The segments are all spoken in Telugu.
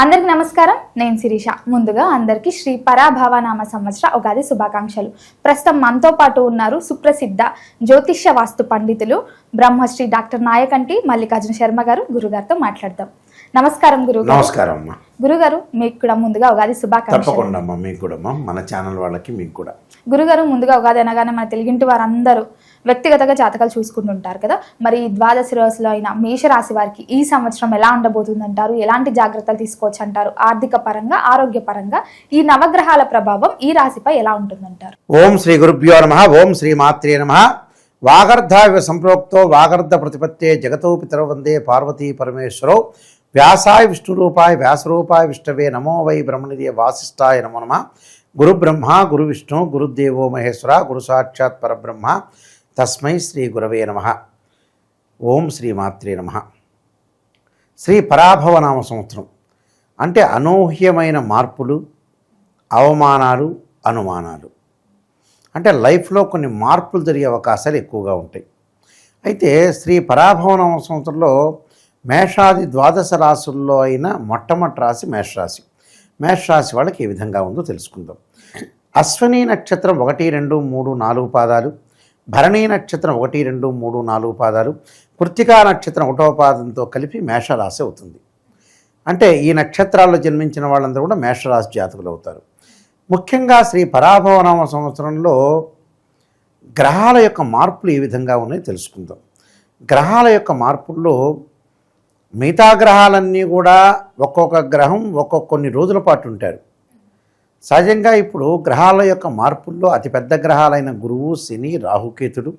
అందరికి నమస్కారం. నేను శిరీష. ముందుగా అందరికీ శ్రీ పరాభవనామ సంవత్సర ఉగాది శుభాకాంక్షలు. ప్రస్తుతం మనతో పాటు ఉన్నారు సుప్రసిద్ధ జ్యోతిష్య వాస్తు పండితులు బ్రహ్మశ్రీ డాక్టర్ నాయకంటి మల్లికార్జున శర్మ గారు. గురుగారితో మాట్లాడదాం. నమస్కారం గురుగారు. నమస్కారం అమ్మా. గురుగారు, మీకు కూడా ముందుగా ఉగాది శుభాకాంక్షలు. తప్పకుండా అమ్మా, మీకు కూడా అమ్మా, మన ఛానల్ వాళ్ళకి మీకు కూడా. గురుగారు, ముందుగా ఉగాది అనగానే మన తెలుగింటి వారందరూ వ్యక్తిగతంగా జాతకాలు చూసుకుంటుంటారు కదా. మరి ఈ ద్వాదశ రాశిలో అయిన మేషరాశి వారికి ఈ సంవత్సరం ఎలా ఉండబోతుందంటారు? ఎలాంటి జాగ్రత్తలు తీసుకోవచ్చు అంటారు? ఆర్థిక పరంగా, ఆరోగ్య పరంగా ఈ నవగ్రహాల ప్రభావం ఈ రాశిపై ఎలా ఉంటుందంటారు? ఓం శ్రీ గురుభ్యో నమః. ఓం శ్రీ మాత్రే నమః. వాగర్ధావివ సంప్రోక్తో వాగర్ధ ప్రతిపత్తే జగతో పితరౌ వందే పార్వతీ పరమేశ్వరౌ. వ్యాసాయ విష్ణురూపాయ వ్యాసరూపాయ విష్ణవే నమో వై బ్రహ్మనిధే వాసిష్ఠాయ నమో నమః. గురు బ్రహ్మ గురు విష్ణు గురుదేవో మహేశ్వర గురు సాక్షాత్ పరబ్రహ్మ తస్మై శ్రీ గురవే నమః. ఓం శ్రీ మాత్రే నమః. శ్రీ పరాభవనామ సంవత్సరం అంటే అనూహ్యమైన మార్పులు, అవమానాలు, అనుమానాలు. అంటే లైఫ్లో కొన్ని మార్పులు జరిగే అవకాశాలు ఎక్కువగా ఉంటాయి. అయితే శ్రీ పరాభవనామ సంవత్సరంలో మేషాది ద్వాదశ రాశుల్లో అయిన మొట్టమొదటి రాశి మేషరాశి. మేషరాశి వాళ్ళకి ఏ విధంగా ఉందో తెలుసుకుందాం. అశ్వనీ నక్షత్రం 1, 2, 3, 4 పాదాలు, భరణీ నక్షత్రం 1, 2, 3, 4 పాదాలు, కృత్తికా నక్షత్రం 1వ పాదంతో కలిపి మేషరాశి అవుతుంది. అంటే ఈ నక్షత్రాల్లో జన్మించిన వాళ్ళందరూ కూడా మేషరాశి జాతకులు అవుతారు. ముఖ్యంగా శ్రీ పరాభవనామ సంవత్సరంలో గ్రహాల యొక్క మార్పులు ఏ విధంగా ఉన్నాయో తెలుసుకుందాం. గ్రహాల యొక్క మార్పుల్లో మిగతా గ్రహాలన్నీ కూడా ఒక్కొక్క గ్రహం కొన్ని రోజుల పాటు ఉంటారు. సహజంగా ఇప్పుడు గ్రహాల యొక్క మార్పుల్లో అతిపెద్ద గ్రహాలైన గురువు, శని, రాహుకేతుడు,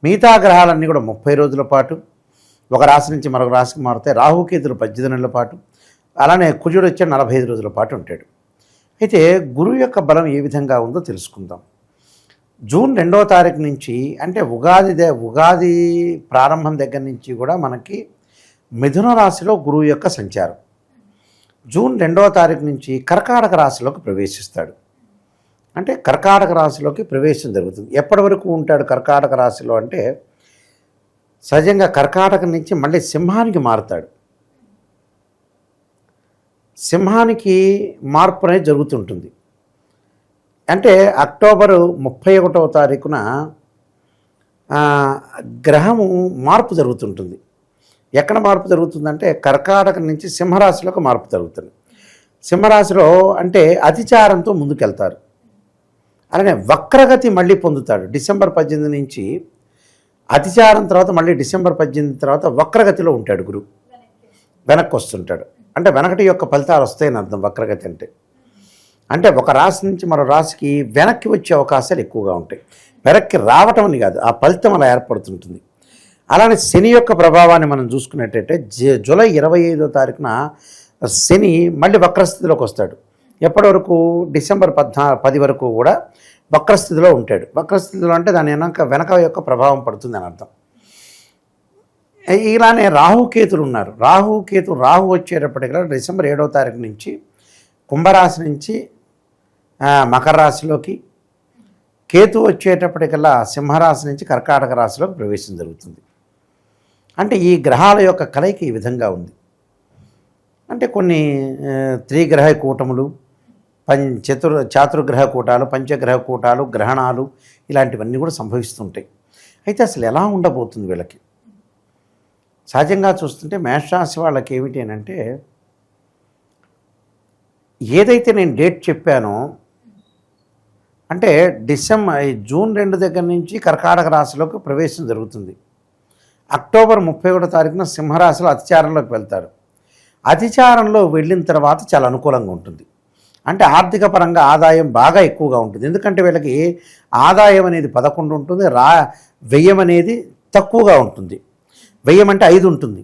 మిగతా గ్రహాలన్నీ కూడా 30 రోజుల పాటు ఒక రాశి నుంచి మరొక రాశికి మారుతాయి. రాహుకేతుడు 18 నెలల పాటు, అలానే కుజుడు వచ్చే 45 రోజుల పాటు ఉంటాడు. అయితే గురువు యొక్క బలం ఏ విధంగా ఉందో తెలుసుకుందాం. జూన్ 2వ తారీఖు నుంచి అంటే ఉగాది ప్రారంభం దగ్గర నుంచి కూడా మనకి మిథున రాశిలో గురువు యొక్క సంచారం. జూన్ 2వ తారీఖు నుంచి కర్కాటక రాశిలోకి ప్రవేశిస్తాడు. అంటే కర్కాటక రాశిలోకి ప్రవేశం జరుగుతుంది. ఎప్పటి వరకు ఉంటాడు కర్కాటక రాశిలో అంటే సహజంగా కర్కాటక నుంచి మళ్ళీ సింహానికి మారుతాడు. సింహానికి మార్పు అనేది జరుగుతుంటుంది. అంటే అక్టోబరు 31వ తారీఖున గ్రహము మార్పు జరుగుతుంటుంది. ఎక్కడ మార్పు జరుగుతుందంటే కర్కాటక నుంచి సింహరాశిలోకి మార్పు జరుగుతుంది. సింహరాశిలో అంటే అతిచారంతో ముందుకెళ్తారు. అలానే వక్రగతి మళ్ళీ పొందుతాడు. డిసెంబర్ 18 నుంచి అతిచారం తర్వాత మళ్ళీ డిసెంబర్ 18 తర్వాత వక్రగతిలో ఉంటాడు గురువు. వెనక్కి వస్తుంటాడు. అంటే వెనకటి యొక్క ఫలితాలు వస్తాయని అర్థం. వక్రగతి అంటే ఒక రాశి నుంచి మరో రాశికి వెనక్కి వచ్చే అవకాశాలు ఎక్కువగా ఉంటాయి. వెనక్కి రావటం అని కాదు, ఆ ఫలితం అలా ఏర్పడుతుంటుంది. అలానే శని యొక్క ప్రభావాన్ని మనం చూసుకున్నట్టయితే జూలై 25వ తారీఖున శని మళ్ళీ వక్రస్థితిలోకి వస్తాడు. ఎప్పటి వరకు? డిసెంబర్ 10 వరకు కూడా వక్రస్థితిలో ఉంటాడు. వక్రస్థితిలో అంటే దాని వెనక యొక్క ప్రభావం పడుతుంది అని అర్థం. ఇలానే రాహుకేతులు ఉన్నారు. రాహు వచ్చేటప్పటికల్లా డిసెంబర్ 7వ తారీఖు నుంచి కుంభరాశి నుంచి మకర రాశిలోకి, కేతు వచ్చేటప్పటికల్లా సింహరాశి నుంచి కర్కాటక రాశిలోకి ప్రవేశం జరుగుతుంది. అంటే ఈ గ్రహాల యొక్క కలయిక ఈ విధంగా ఉంది. అంటే కొన్ని త్రిగ్రహ కూటములు, చాతుర్గ్రహ కూటాలు, పంచగ్రహ కూటాలు, గ్రహణాలు ఇలాంటివన్నీ కూడా సంభవిస్తుంటాయి. అయితే అసలు ఎలా ఉండబోతుంది వీళ్ళకి? సహజంగా చూస్తుంటే మేషరాశి వాళ్ళకి ఏమిటి అని అంటే, ఏదైతే నేను డేట్ చెప్పానో అంటే జూన్ 2 దగ్గర నుంచి కర్కాటక రాశిలోకి ప్రవేశం జరుగుతుంది. అక్టోబర్ 31వ తారీఖున సింహరాశిలో అతిచారంలోకి వెళ్తారు. అతిచారంలో వెళ్ళిన తర్వాత చాలా అనుకూలంగా ఉంటుంది. అంటే ఆర్థిక పరంగా ఆదాయం బాగా ఎక్కువగా ఉంటుంది. ఎందుకంటే వీళ్ళకి ఆదాయం అనేది 11 ఉంటుంది, వ్యయం అనేది తక్కువగా ఉంటుంది. వ్యయం అంటే 5 ఉంటుంది,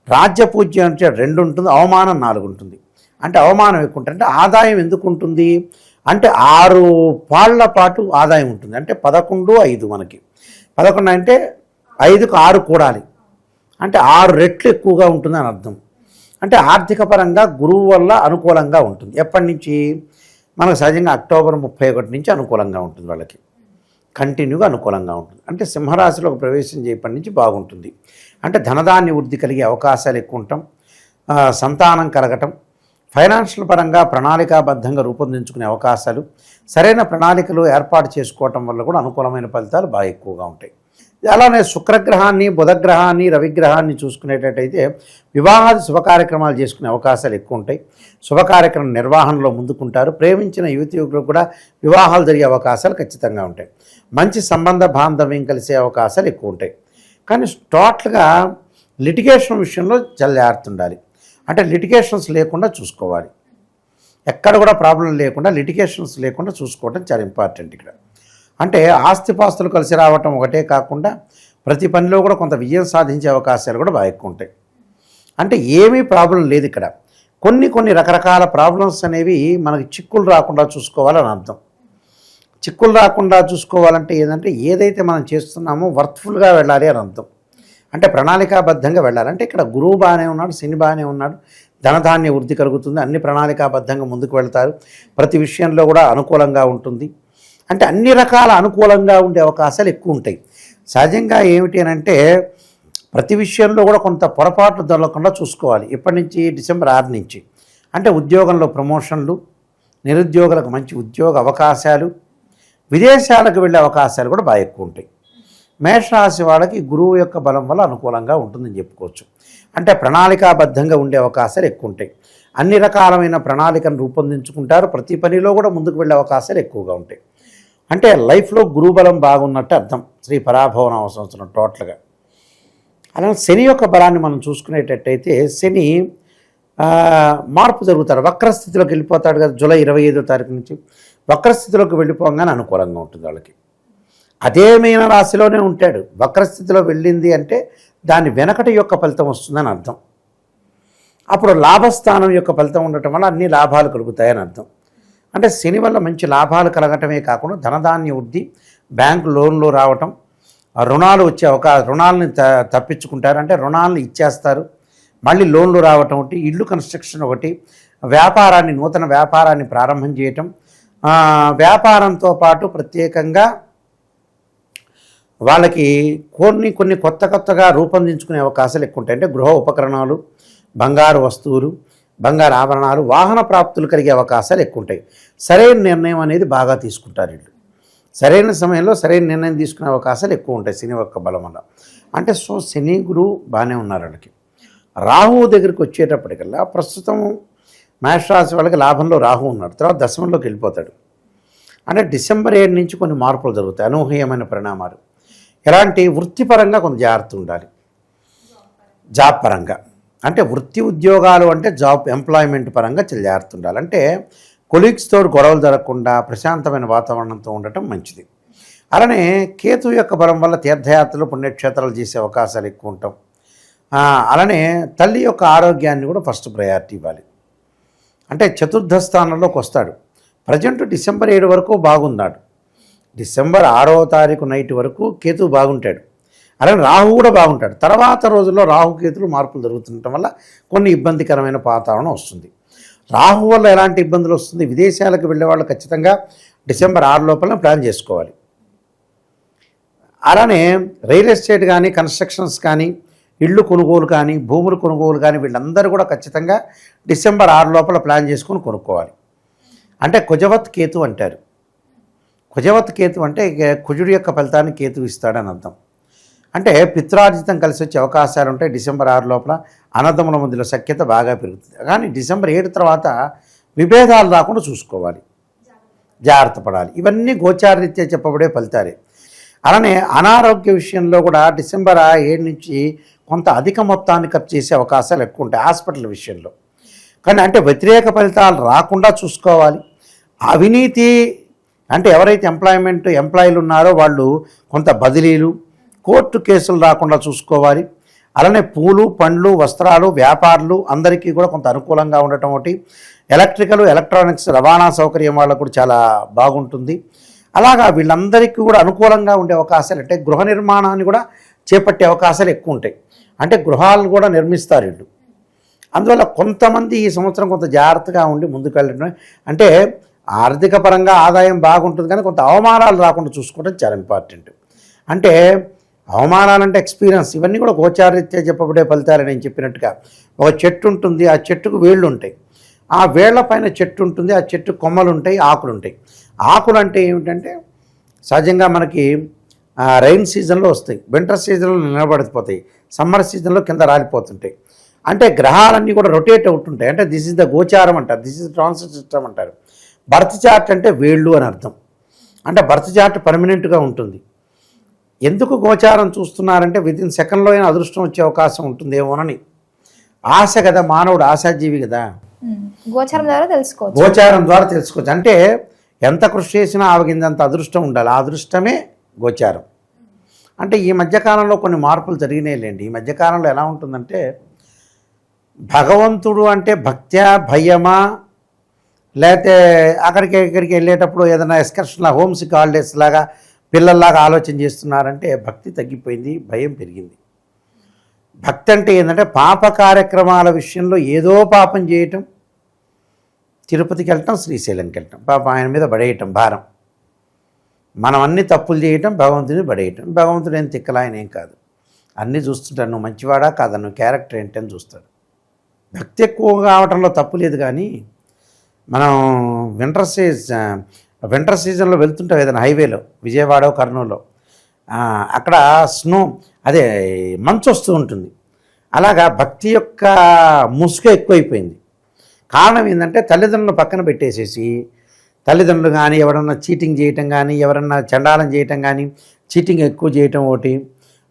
రాజ్యపూజ్యం అంటే 2 ఉంటుంది, అవమానం 4 ఉంటుంది. అంటే అవమానం ఎక్కువ ఉంటుంది. అంటే ఆదాయం ఎందుకు ఉంటుంది అంటే 6 పాళ్ల పాటు ఆదాయం ఉంటుంది. అంటే 11, 5 మనకి 11 అంటే 5కు 6 కూడాలి. అంటే 6 రెట్లు ఎక్కువగా ఉంటుంది అని అర్థం. అంటే ఆర్థిక పరంగా గురువు వల్ల అనుకూలంగా ఉంటుంది. ఎప్పటి నుంచి? మనకు సహజంగా అక్టోబర్ 31 నుంచి అనుకూలంగా ఉంటుంది. వాళ్ళకి కంటిన్యూగా అనుకూలంగా ఉంటుంది. అంటే సింహరాశిలోకి ప్రవేశం చేయప్పటి నుంచి బాగుంటుంది. అంటే ధనధాన్య వృద్ధి కలిగే అవకాశాలు ఎక్కువ ఉండటం, సంతానం కలగటం, ఫైనాన్షియల్ పరంగా ప్రణాళికాబద్ధంగా రూపొందించుకునే అవకాశాలు, సరైన ప్రణాళికలు ఏర్పాటు చేసుకోవటం వల్ల కూడా అనుకూలమైన ఫలితాలు బాగా ఎక్కువగా ఉంటాయి. అలానే శుక్రగ్రహాన్ని, బుధగ్రహాన్ని, రవిగ్రహాన్ని చూసుకునేటట్టయితే వివాహాది శుభ కార్యక్రమాలు చేసుకునే అవకాశాలు ఎక్కువ ఉంటాయి. శుభకార్యక్రమం నిర్వహణలో ముందుకుంటారు. ప్రేమించిన యువకులకు కూడా వివాహాలు జరిగే అవకాశాలు ఖచ్చితంగా ఉంటాయి. మంచి సంబంధ బాంధవ్యం కలిసే అవకాశాలు ఎక్కువ ఉంటాయి. కానీ టోటల్గా లిటిగేషన్ విషయంలో చాలా జాగ్రత్త ఉండాలి. అంటే లిటిగేషన్స్ లేకుండా చూసుకోవాలి. ఎక్కడ కూడా ప్రాబ్లం లేకుండా, లిటిగేషన్స్ లేకుండా చూసుకోవడం చాలా ఇంపార్టెంట్ ఇక్కడ. అంటే ఆస్తిపాస్తులు కలిసి రావటం ఒకటే కాకుండా ప్రతి పనిలో కూడా కొంత విజయం సాధించే అవకాశాలు కూడా బాగా ఎక్కువ ఉంటాయి. అంటే ఏమీ ప్రాబ్లం లేదు ఇక్కడ. కొన్ని రకరకాల ప్రాబ్లమ్స్ అనేవి మనకి చిక్కులు రాకుండా చూసుకోవాలని అర్థం. చిక్కులు రాకుండా చూసుకోవాలంటే ఏంటంటే ఏదైతే మనం చేస్తున్నామో వర్త్ఫుల్గా వెళ్ళాలి అని అర్థం. అంటే ప్రణాళికాబద్ధంగా వెళ్ళాలి. అంటే ఇక్కడ గురువు బాగానే ఉన్నాడు, శని బాగానే ఉన్నాడు, ధనధాన్య వృద్ధి కలుగుతుంది, అన్ని ప్రణాళికాబద్ధంగా ముందుకు వెళ్తారు, ప్రతి విషయంలో కూడా అనుకూలంగా ఉంటుంది. అంటే అన్ని రకాల అనుకూలంగా ఉండే అవకాశాలు ఎక్కువ ఉంటాయి. సహజంగా ఏమిటి అని అంటే ప్రతి విషయంలో కూడా కొంత పొరపాట్లు దొరకకుండా చూసుకోవాలి. ఇప్పటి నుంచి డిసెంబర్ 6 నుంచి అంటే ఉద్యోగంలో ప్రమోషన్లు, నిరుద్యోగులకు మంచి ఉద్యోగ అవకాశాలు, విదేశాలకు వెళ్ళే అవకాశాలు కూడా బాగా ఎక్కువ ఉంటాయి. మేషరాశి వాళ్ళకి గురువు యొక్క బలం వల్ల అనుకూలంగా ఉంటుందని చెప్పుకోవచ్చు. అంటే ప్రణాళికాబద్ధంగా ఉండే అవకాశాలు ఎక్కువ ఉంటాయి. అన్ని రకాలమైన ప్రణాళికను రూపొందించుకుంటారు. ప్రతి పనిలో కూడా ముందుకు వెళ్ళే అవకాశాలు ఎక్కువగా ఉంటాయి. అంటే లైఫ్లో గురుబలం బాగున్నట్టు అర్థం శ్రీ పరాభవనామ సంవత్సరం టోటల్గా. అలానే శని యొక్క బలాన్ని మనం చూసుకునేటట్టయితే శని మార్పు జరుగుతాడు, వక్రస్థితిలోకి వెళ్ళిపోతాడు కదా. జూలై 25వ తారీఖు నుంచి వక్రస్థితిలోకి వెళ్ళిపోగానే అనుకూలంగా ఉంటుంది వాళ్ళకి. అదే మీన రాశిలోనే ఉంటాడు. వక్రస్థితిలో వెళ్ళింది అంటే దాని వెనకటి యొక్క ఫలితం వస్తుందని అర్థం. అప్పుడు లాభస్థానం యొక్క ఫలితం ఉండటం వల్ల అన్ని లాభాలు కలుగుతాయని అర్థం. అంటే శని వల్ల మంచి లాభాలు కలగటమే కాకుండా ధనధాన్య వృద్ధి, బ్యాంకు లోన్లు రావటం, రుణాలు వచ్చే రుణాలని తప్పించుకుంటారు. అంటే రుణాలను ఇచ్చేస్తారు, మళ్ళీ లోన్లు రావటం ఒకటి, ఇల్లు కన్స్ట్రక్షన్ ఒకటి, వ్యాపారాన్ని, నూతన వ్యాపారాన్ని ప్రారంభం చేయటం, వ్యాపారంతో పాటు ప్రత్యేకంగా వాళ్ళకి కొన్ని కొత్తగా రూపొందించుకునే అవకాశాలు ఎక్కువ ఉంటాయి. అంటే గృహ ఉపకరణాలు, బంగారు వస్తువులు, బంగారు ఆభరణాలు, వాహన ప్రాప్తులు కలిగే అవకాశాలు ఎక్కువ ఉంటాయి. సరైన నిర్ణయం అనేది బాగా తీసుకుంటారు వీళ్ళు. సరైన సమయంలో సరైన నిర్ణయం తీసుకునే అవకాశాలు ఎక్కువ ఉంటాయి శని యొక్క బలం వల్ల. అంటే శని గురువు బాగానే ఉన్నారు వాళ్ళకి. రాహువు దగ్గరికి వచ్చేటప్పటికల్లా ప్రస్తుతం మేషరాశి వాళ్ళకి లాభంలో రాహు ఉన్నాడు, తర్వాత దశమంలోకి వెళ్ళిపోతాడు. అంటే డిసెంబర్ 7 నుంచి కొన్ని మార్పులు జరుగుతాయి, అనూహ్యమైన పరిణామాలు. ఎలాంటి వృత్తిపరంగా కొంత జాగ్రత్త ఉండాలి. జాబ్ పరంగా అంటే వృత్తి ఉద్యోగాలు అంటే జాబ్ ఎంప్లాయ్మెంట్ పరంగా చాలా జాగ్రత్త ఉండాలి. అంటే కొలీగ్స్తో గొడవలు జరగకుండా ప్రశాంతమైన వాతావరణంతో ఉండటం మంచిది. అలానే కేతు యొక్క బలం వల్ల తీర్థయాత్రలు, పుణ్యక్షేత్రాలు చేసే అవకాశాలు ఎక్కువ ఉంటాం. అలానే తల్లి యొక్క ఆరోగ్యాన్ని కూడా ఫస్ట్ ప్రయారిటీ ఇవ్వాలి. అంటే చతుర్థ స్థానంలోకి వస్తాడు. ప్రజెంట్ డిసెంబర్ 7 వరకు బాగున్నాడు. డిసెంబర్ 6వ తారీఖు నైట్ వరకు కేతు బాగుంటాడు. అలాగే రాహు కూడా బాగుంటాడు. తర్వాత రోజుల్లో రాహుకేతులు మార్పులు జరుగుతుండటం వల్ల కొన్ని ఇబ్బందికరమైన వాతావరణం వస్తుంది. రాహు వల్ల ఎలాంటి ఇబ్బందులు వస్తుంది? విదేశాలకు వెళ్ళే వాళ్ళు ఖచ్చితంగా డిసెంబర్ 6 లోపల ప్లాన్ చేసుకోవాలి. అలానే రియల్ ఎస్టేట్ కానీ, కన్స్ట్రక్షన్స్ కానీ, ఇళ్ళు కొనుగోలు కానీ, భూములు కొనుగోలు కానీ వీళ్ళందరూ కూడా ఖచ్చితంగా డిసెంబర్ 6 లోపల ప్లాన్ చేసుకొని కొనుక్కోవాలి. అంటే కుజవత్ కేతు అంటారు. కుజవత్ కేతు అంటే కుజుడి యొక్క ఫలితాన్ని కేతు ఇస్తాడని అర్థం. అంటే పిత్రార్జితం కలిసి వచ్చే అవకాశాలు ఉంటాయి. డిసెంబర్ 6 లోపల అన్నదమ్ముల మధ్యలో సఖ్యత బాగా పెరుగుతుంది. కానీ డిసెంబర్ 7 తర్వాత విభేదాలు రాకుండా చూసుకోవాలి, జాగ్రత్త పడాలి. ఇవన్నీ గోచారరీత్యా చెప్పబడే ఫలితాలే. అలానే అనారోగ్య విషయంలో కూడా డిసెంబర్ 7 నుంచి కొంత అధిక మొత్తాన్ని ఖర్చు చేసే అవకాశాలు ఎక్కువ ఉంటాయి హాస్పిటల్ విషయంలో. కానీ అంటే వ్యతిరేక ఫలితాలు రాకుండా చూసుకోవాలి. అవినీతి అంటే ఎవరైతే ఎంప్లాయీలు ఉన్నారో వాళ్ళు కొంత బదిలీలు, కోర్టు కేసులు రాకుండా చూసుకోవాలి. అలానే పూలు, పండ్లు, వస్త్రాలు, వ్యాపారులు అందరికీ కూడా కొంత అనుకూలంగా ఉండటం ఒకటి. ఎలక్ట్రికల్, ఎలక్ట్రానిక్స్ రవాణా సౌకర్యం వాళ్ళకు కూడా చాలా బాగుంటుంది. అలాగా వీళ్ళందరికీ కూడా అనుకూలంగా ఉండే అవకాశాలు అంటే గృహ నిర్మాణాన్ని కూడా చేపట్టే అవకాశాలు ఎక్కువ ఉంటాయి. అంటే గృహాలను కూడా నిర్మిస్తారు వీళ్ళు. అందువల్ల కొంతమంది ఈ సంవత్సరం కొంత జాగ్రత్తగా ఉండి ముందుకు వెళ్ళడం, అంటే ఆర్థిక పరంగా ఆదాయం బాగుంటుంది కానీ కొంత అవమానాలు రాకుండా చూసుకోవడం చాలా ఇంపార్టెంట్. అంటే అవమానాలంటే ఎక్స్పీరియన్స్, ఇవన్నీ కూడా గోచారరీత్యా చెప్పబడే ఫలితాలు. నేను చెప్పినట్టుగా ఒక చెట్టు ఉంటుంది, ఆ చెట్టుకు వేళ్ళు ఉంటాయి. ఆ వేళ్ల పైన చెట్టు ఉంటుంది, ఆ చెట్టు కొమ్మలు ఉంటాయి, ఆకులు ఉంటాయి. ఆకులు అంటే ఏమిటంటే సహజంగా మనకి రైన్ సీజన్లో వస్తాయి, వింటర్ సీజన్లో నిలబడిపోతాయి, సమ్మర్ సీజన్లో కింద రాలిపోతుంటాయి. అంటే గ్రహాలన్నీ కూడా రొటేట్ అవుతుంటాయి. అంటే దిస్ ఇస్ ద గోచారం అంటారు, దిస్ ఇస్ ట్రాన్సిట్ సిస్టమ్ అంటారు. బర్త్ చార్ట్ అంటే వేళ్ళు అని అర్థం. అంటే బర్త్ చార్ట్ పర్మనెంట్గా ఉంటుంది. ఎందుకు గోచారం చూస్తున్నారంటే వితిన్ సెకండ్లో అయినా అదృష్టం వచ్చే అవకాశం ఉంటుందేమోనని ఆశ కదా, మానవుడు ఆశాజీవి కదా. గోచారం ద్వారా తెలుసుకోవచ్చు. గోచారం ద్వారా తెలుసుకోవచ్చు. అంటే ఎంత కృషి చేసినా ఆవగిందంత అదృష్టం ఉండాలి, ఆ అదృష్టమే గోచారం. అంటే ఈ మధ్యకాలంలో కొన్ని మార్పులు జరిగినాయిలేండి. ఈ మధ్యకాలంలో ఎలా ఉంటుందంటే భగవంతుడు అంటే భక్త్యా భయమా, లేకపోతే అక్కడికి ఇక్కడికి వెళ్ళేటప్పుడు ఏదైనా ఎక్స్కర్షన్ హోమ్సిక్ హాలిడేస్ లాగా పిల్లల్లాగా ఆలోచన చేస్తున్నారంటే భక్తి తగ్గిపోయింది, భయం పెరిగింది. భక్తి అంటే ఏంటంటే పాప కార్యక్రమాల విషయంలో ఏదో పాపం చేయటం, తిరుపతికి వెళ్ళటం, శ్రీశైలంకి వెళ్ళటం, పాప ఆయన మీద పడేయటం భారం. మనం అన్ని తప్పులు చేయటం, భగవంతుని పడేయటం. భగవంతుడు ఏం తిక్కలా, ఆయన ఏం కాదు, అన్నీ చూస్తుంటాడు. నువ్వు మంచివాడా కాదా, నువ్వు క్యారెక్టర్ ఏంటని చూస్తాడు. భక్తి ఎక్కువ కావటంలో తప్పు లేదు. కానీ మనం వింటర్ సీజన్లో వెళ్తుంటాం ఏదైనా హైవేలో, విజయవాడ కర్నూలులో, అక్కడ స్నో అదే మంచు వస్తూ ఉంటుంది. అలాగా భక్తి యొక్క ముసుగు ఎక్కువైపోయింది. కారణం ఏంటంటే తల్లిదండ్రులను పక్కన పెట్టేసేసి, తల్లిదండ్రులు కానీ ఎవరన్నా చీటింగ్ చేయటం కానీ, ఎవరన్నా చండాలం చేయటం కానీ, చీటింగ్ ఎక్కువ చేయటం ఒకటి.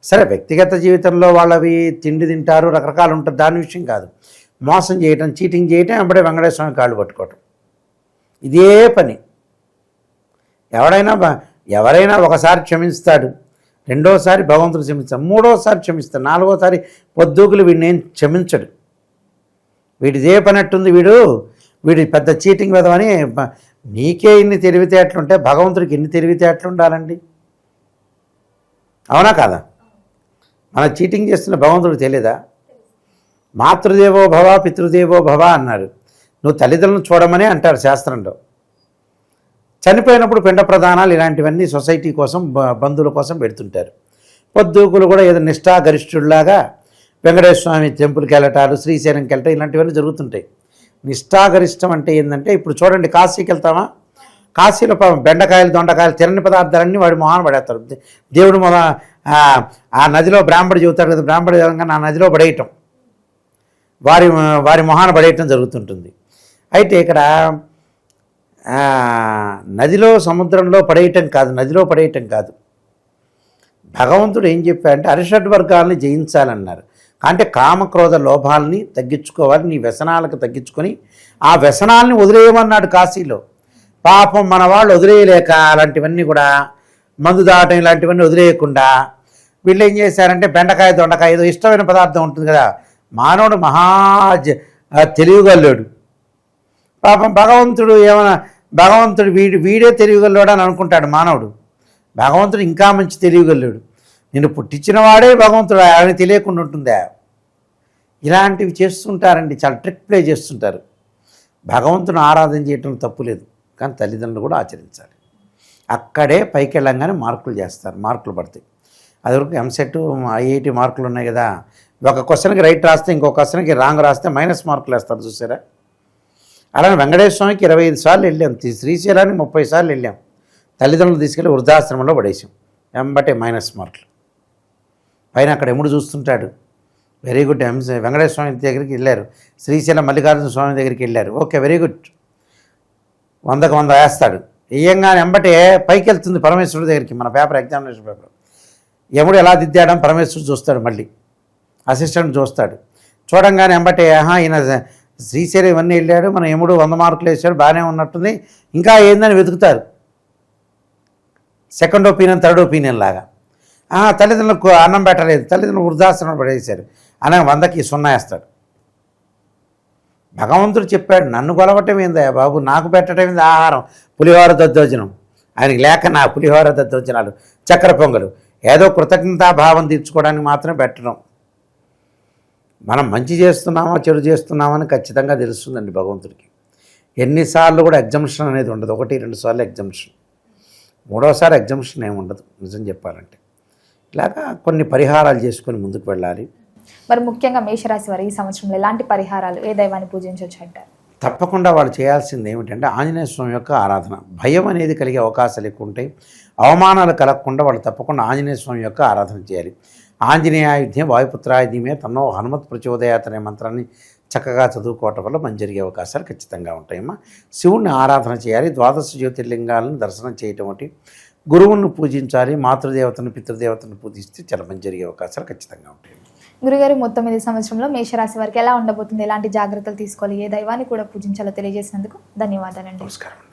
సరే వ్యక్తిగత జీవితంలో వాళ్ళవి తిండి తింటారు, రకరకాలు ఉంటుంది, దాని విషయం కాదు. మోసం చేయటం, చీటింగ్ చేయటం, వెంబడే వెంకటేశ్వర స్వామి కాళ్ళు పట్టుకోవటం, ఇదే పని. ఎవరైనా ఒకసారి క్షమిస్తాడు, రెండోసారి భగవంతుడు క్షమిస్తాడు, మూడోసారి క్షమిస్తాడు, నాలుగోసారి పొద్దుకులు వీడిని ఏం క్షమించడు. వీడిదే పనట్టుంది, వీడి పెద్ద చీటింగ్ వెదవని. నీకే ఇన్ని తెలివితేటలుంటే భగవంతుడికి ఎన్ని తెలివితేటలు ఉండాలండి, అవునా కాదా? మన చీటింగ్ చేస్తున్న భగవంతుడికి తెలియదా? మాతృదేవో భవ పితృదేవో భవ అన్నారు. నువ్వు తల్లిదండ్రులను చూడమని అంటారు శాస్త్రంలో. చనిపోయినప్పుడు పిండ ప్రదానాలు ఇలాంటివన్నీ సొసైటీ కోసం, బంధువుల కోసం పెడుతుంటారు. పొద్దుకులు కూడా ఏదో నిష్ఠాగరిష్ఠుడిలాగా వెంకటేశ్వర స్వామి టెంపుల్కి వెళ్ళటాలు, శ్రీశైలంకి వెళ్ళటం, ఇలాంటివన్నీ జరుగుతుంటాయి. నిష్ఠాగరిష్టం అంటే ఏంటంటే ఇప్పుడు చూడండి, కాశీకి వెళ్తామా, కాశీలో బెండకాయలు దొండకాయలు తినని పదార్థాలన్నీ వాడి మొహాన్ని పడేస్తారు. దేవుడు ఆ నదిలో బ్రాహ్మడు చెబుతాడు కదా, బ్రాహ్మడు ఆ నదిలో పడేయటం, వారి మొహాన్ని పడేయటం జరుగుతుంటుంది. అయితే ఇక్కడ నదిలో సముద్రంలో పడేయటం కాదు, నదిలో పడేయటం కాదు. భగవంతుడు ఏం చెప్పాడంటే అరిషడ్ వర్గాలని జయించాలన్నారు. అంటే కామక్రోధ లోభాలని తగ్గించుకోవాలి, నీ వ్యసనాలకు తగ్గించుకొని ఆ వ్యసనాలని వదిలేయమన్నాడు కాశీలో. పాపం మన వాళ్ళు వదిలేయలేక అలాంటివన్నీ కూడా మందు దాటం ఇలాంటివన్నీ వదిలేయకుండా వీళ్ళు ఏం చేశారంటే బెండకాయ దొండకాయ ఏదో ఇష్టమైన పదార్థం ఉంటుంది కదా. మానవుడు తెలివిగల్లోడు. పాపం భగవంతుడు వీడే తెలివిగల్లోడు అని అనుకుంటాడు మానవుడు. భగవంతుడు ఇంకా మంచి తెలివిగల్లోడు. నిన్ను పుట్టించిన వాడే భగవంతుడు, ఆయన తెలియకుండా ఉంటుందా? ఇలాంటివి చేస్తుంటారండి, చాలా ట్రిక్ ప్లే చేస్తుంటారు. భగవంతుని ఆరాధన చేయటం తప్పు లేదు, కానీ తల్లిదండ్రులు కూడా ఆచరించాలి. అక్కడే పైకి వెళ్ళంగానే మార్కులు పడతాయి. అదివరకు ఎంసెట్ ఐఐటి మార్కులు ఉన్నాయి కదా, ఒక క్వశ్చన్కి రైట్ రాస్తే ఇంకో క్వశ్చన్కి రాంగ్ రాస్తే మైనస్ మార్కులు వేస్తారు చూసారా. అలాగే వెంకటేశ్వర స్వామికి 25 సార్లు వెళ్ళాం, శ్రీశైలానికి 30 సార్లు వెళ్ళాం. తల్లిదండ్రులు తీసుకెళ్ళి వృద్ధాశ్రమంలో పడేసాం, వెంబటే మైనస్ మార్కులు. పైన అక్కడ ఎముడు చూస్తుంటాడు, వెరీ గుడ్. వెంకటేశ్వర స్వామి దగ్గరికి వెళ్ళారు, శ్రీశైలం మల్లికార్జున స్వామి దగ్గరికి వెళ్ళారు, ఓకే వెరీ గుడ్, 100కి 100 వేస్తాడు. వేయంగానే వెంబటే పైకి వెళ్తుంది పరమేశ్వరుడి దగ్గరికి. మన పేపర్ ఎగ్జామినేషన్ పేపర్ ఎముడు ఎలా దిద్దాడని పరమేశ్వరుడు చూస్తాడు, మళ్ళీ అసిస్టెంట్ చూస్తాడు. చూడంగానే వెంబటే ఈయన శ్రీశైలం ఇవన్నీ వెళ్ళాడు, మన ఎముడు 100 మార్కులు వేసాడు, బాగానే ఉన్నట్టుంది, ఇంకా ఏందని వెతుకుతారు. సెకండ్ ఒపీనియన్, థర్డ్ ఒపీనియన్ లాగా. తల్లిదండ్రులకు అన్నం పెట్టలేదు, తల్లిదండ్రులు వృద్ధాశ్రమం పడేశారు, అనగా 100కి 0 వేస్తాడు. భగవంతుడు చెప్పాడు, నన్ను కొలవటం ఏందా బాబు, నాకు పెట్టడం ఏంది ఆహారం, పులిహోర దద్దోజనం. ఆయనకి లేక నా పులిహోర దద్దోజనాలు, చక్కెర పొంగలు ఏదో కృతజ్ఞతాభావం తీర్చుకోవడానికి మాత్రమే పెట్టడం. మనం మంచి చేస్తున్నామా చెడు చేస్తున్నామని ఖచ్చితంగా తెలుస్తుందండి భగవంతుడికి. ఎన్నిసార్లు కూడా ఎగ్జామ్షన్ అనేది ఉండదు, 1-2 సార్లు ఎగ్జామ్షన్, మూడోసారి ఎగ్జామ్షన్ ఏమి ఉండదు నిజం చెప్పాలంటే. ఇలాగా కొన్ని పరిహారాలు చేసుకొని ముందుకు వెళ్ళాలి. మరి ముఖ్యంగా మేషరాశి వారు ఈ సంవత్సరంలో ఎలాంటి పరిహారాలు, ఏ దైవాన్ని పూజించవచ్చు అంటారు? తప్పకుండా వాళ్ళు చేయాల్సింది ఏమిటంటే ఆంజనేయ స్వామి యొక్క ఆరాధన. భయం అనేది కలిగే అవకాశాలు ఎక్కువ ఉంటాయి. అవమానాలు కలగకుండా వాళ్ళు తప్పకుండా ఆంజనేయ స్వామి యొక్క ఆరాధన చేయాలి. ఆంజనేయాయుధ్యం వాయుపుత్రాయుధ్యమే తన్నో హనుమత్ ప్రచోదయాత్ అనే మంత్రాన్ని చక్కగా చదువుకోవటం వల్ల మంచి జరిగే అవకాశాలు ఖచ్చితంగా ఉంటాయమ్మా. శివుణ్ణి ఆరాధన చేయాలి. ద్వాదశ జ్యోతిర్లింగాలను దర్శనం చేయటం ఒకటి, గురువులను పూజించాలి, మాతృదేవతను పితృదేవతను పూజిస్తే చాలా మంచి జరిగే అవకాశాలు ఖచ్చితంగా ఉంటాయి. గురుగారు, మొత్తం ఈ సంవత్సరంలో మేషరాశి వారికి ఎలా ఉండబోతుంది, ఎలాంటి జాగ్రత్తలు తీసుకోవాలి, ఏ దైవాన్ని కూడా పూజించాలో తెలియజేసినందుకు ధన్యవాదాలండి. నమస్కారం.